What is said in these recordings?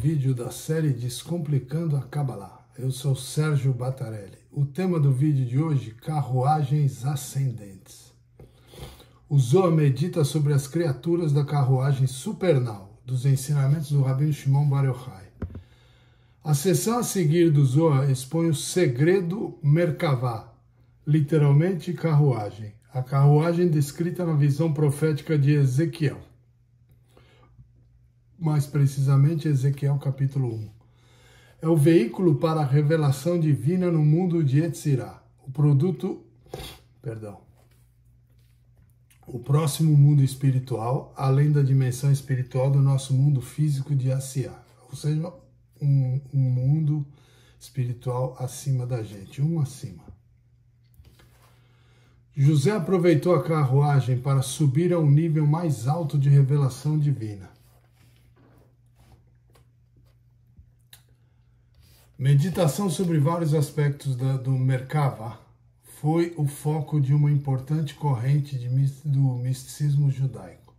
vídeo da série Descomplicando a Kabbalah. Eu sou Sérgio Battarelli. O tema do vídeo de hoje, carruagens ascendentes. O Zohar medita sobre as criaturas da carruagem supernal, dos ensinamentos do Rabino Shimon Bar Yochai. A seção a seguir do Zohar expõe o segredo Merkavá, literalmente carruagem. A carruagem descrita na visão profética de Ezequiel. Mais precisamente Ezequiel capítulo 1. É o veículo para a revelação divina no mundo de Yetzirah, o próximo mundo espiritual, além da dimensão espiritual do nosso mundo físico de Asiá, ou seja, um mundo espiritual acima da gente, um acima. José aproveitou a carruagem para subir a um nível mais alto de revelação divina. Meditação sobre vários aspectos do Merkavá foi o foco de uma importante corrente do misticismo judaico.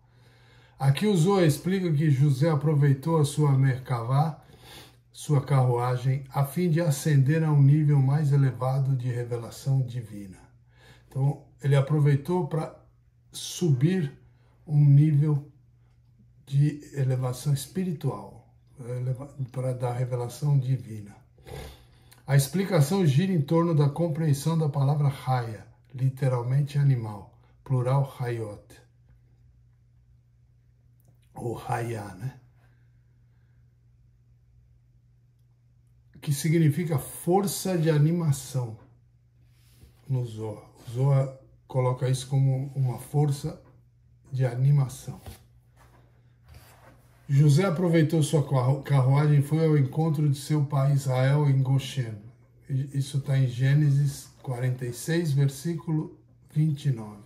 Aqui o Zohar explica que José aproveitou a sua Merkavá, sua carruagem, a fim de ascender a um nível mais elevado de revelação divina. Então, ele aproveitou para subir um nível de elevação espiritual, para dar revelação divina. A explicação gira em torno da compreensão da palavra Haya, literalmente animal, plural Hayot, ou Haya, né? Que significa força de animação no Zohar. O Zohar coloca isso como uma força de animação. José aproveitou sua carruagem e foi ao encontro de seu pai Israel em Goshen. Isso está em Gênesis 46, versículo 29.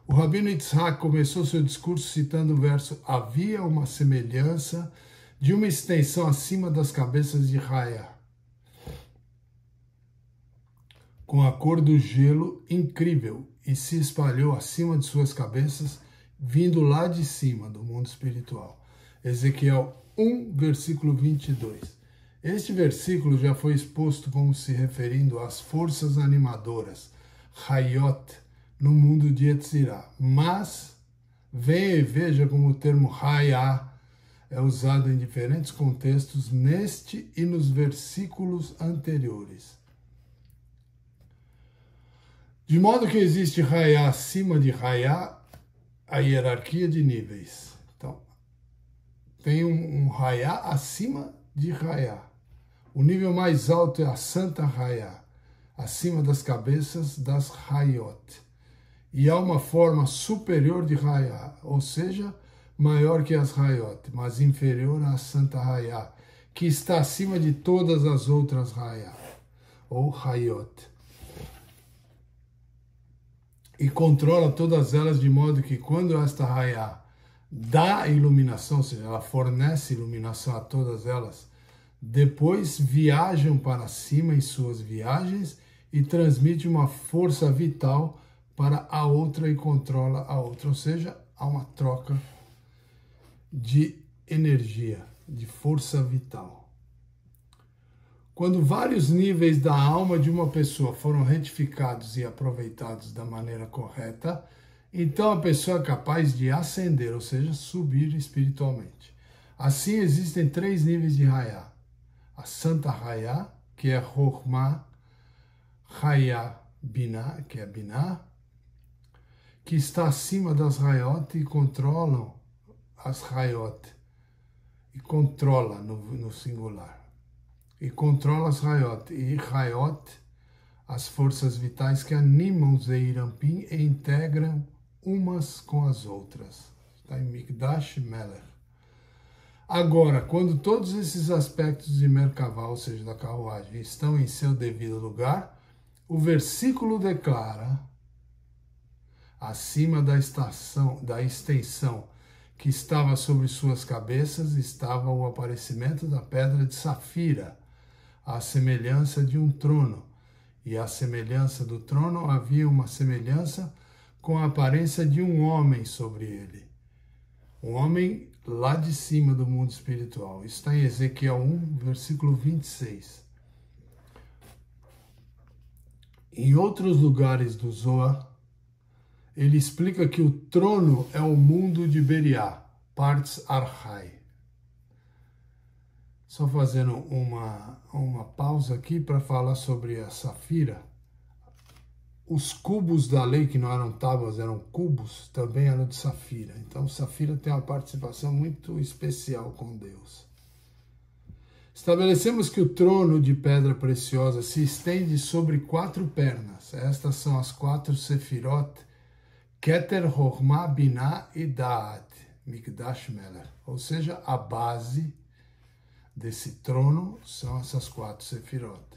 O Rabino Yitzhak começou seu discurso citando o verso: havia uma semelhança de uma extensão acima das cabeças de Raya, com a cor do gelo incrível, e se espalhou acima de suas cabeças, vindo lá de cima do mundo espiritual. Ezequiel 1, versículo 22. Este versículo já foi exposto como se referindo às forças animadoras, Hayot, no mundo de Yetzirah. Mas, venha e veja como o termo Haya é usado em diferentes contextos neste e nos versículos anteriores. De modo que existe Haya acima de Haya, a hierarquia de níveis. Então, tem um Haya acima de Haya. O nível mais alto é a Santa Haya, acima das cabeças das Hayot. E há uma forma superior de Haya, ou seja, maior que as Hayot, mas inferior à Santa Haya, que está acima de todas as outras Haya, ou Hayot. E controla todas elas de modo que quando esta Haya dá iluminação, ou seja, ela fornece iluminação a todas elas, depois viajam para cima em suas viagens e transmite uma força vital para a outra e controla a outra. Ou seja, há uma troca de energia, de força vital. Quando vários níveis da alma de uma pessoa foram retificados e aproveitados da maneira correta, então a pessoa é capaz de ascender, ou seja, subir espiritualmente. Assim existem 3 níveis de Haya. A Santa Haya, que é Chokhmah, Haya Binah, que é Binah, que está acima das Hayot e controlam as Hayot, e controla no singular. E controla as Hayot, e Hayot, as forças vitais que animam os Zeirampim e integram umas com as outras. Está em Mikdash Melech. Agora, quando todos esses aspectos de Merkavá, ou seja, da carruagem, estão em seu devido lugar, o versículo declara: acima da extensão que estava sobre suas cabeças estava o aparecimento da pedra de safira, à semelhança de um trono, e à semelhança do trono havia uma semelhança com a aparência de um homem sobre ele. Um homem lá de cima do mundo espiritual. Isso está em Ezequiel 1, versículo 26. Em outros lugares do Zohar, ele explica que o trono é o mundo de Beriá, Partes Archai. Só fazendo uma pausa aqui para falar sobre a Safira. Os cubos da lei, que não eram tábuas, eram cubos, também eram de Safira. Então, Safira tem uma participação muito especial com Deus. Estabelecemos que o trono de pedra preciosa se estende sobre 4 pernas. Estas são as 4 Sefirot, Keter, Chokhmah, Binah e Da'at, Mikdash Meler. Ou seja, a base desse trono são essas 4 Sefirot.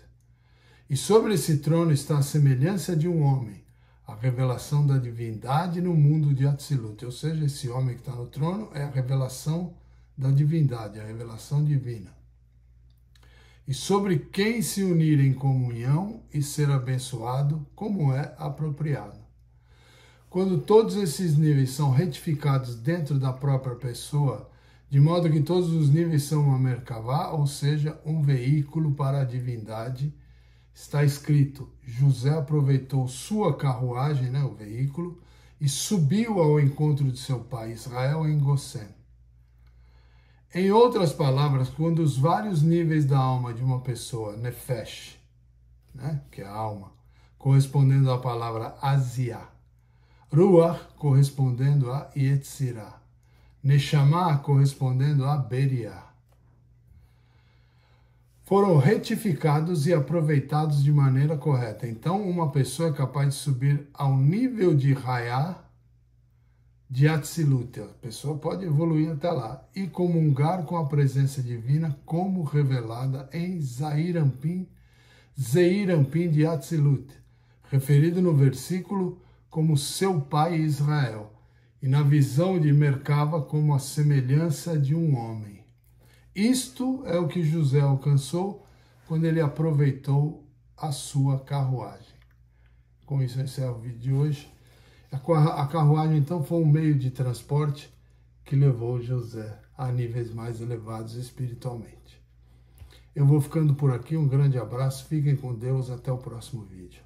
E sobre esse trono está a semelhança de um homem, a revelação da divindade no mundo de Atzilut. Ou seja, esse homem que está no trono é a revelação da divindade, a revelação divina. E sobre quem se unir em comunhão e ser abençoado, como é apropriado. Quando todos esses níveis são retificados dentro da própria pessoa, de modo que todos os níveis são uma Merkavá, ou seja, um veículo para a divindade, está escrito, José aproveitou sua carruagem, o veículo, e subiu ao encontro de seu pai Israel em Gosen. Em outras palavras, quando os vários níveis da alma de uma pessoa, Nefesh, que é a alma, correspondendo à palavra Asiá, Ruach, correspondendo a Yetzirah, Neshama, correspondendo a Beriah, foram retificados e aproveitados de maneira correta. Então, uma pessoa é capaz de subir ao nível de Hayah, de Atzilut. A pessoa pode evoluir até lá e comungar com a presença divina como revelada em Zeir Anpin de Atzilut, referido no versículo como seu pai Israel, e na visão de Merkava como a semelhança de um homem. Isto é o que José alcançou quando ele aproveitou a sua carruagem. Com isso eu encerro o vídeo de hoje. A carruagem então foi um meio de transporte que levou José a níveis mais elevados espiritualmente. Eu vou ficando por aqui, um grande abraço, fiquem com Deus, até o próximo vídeo.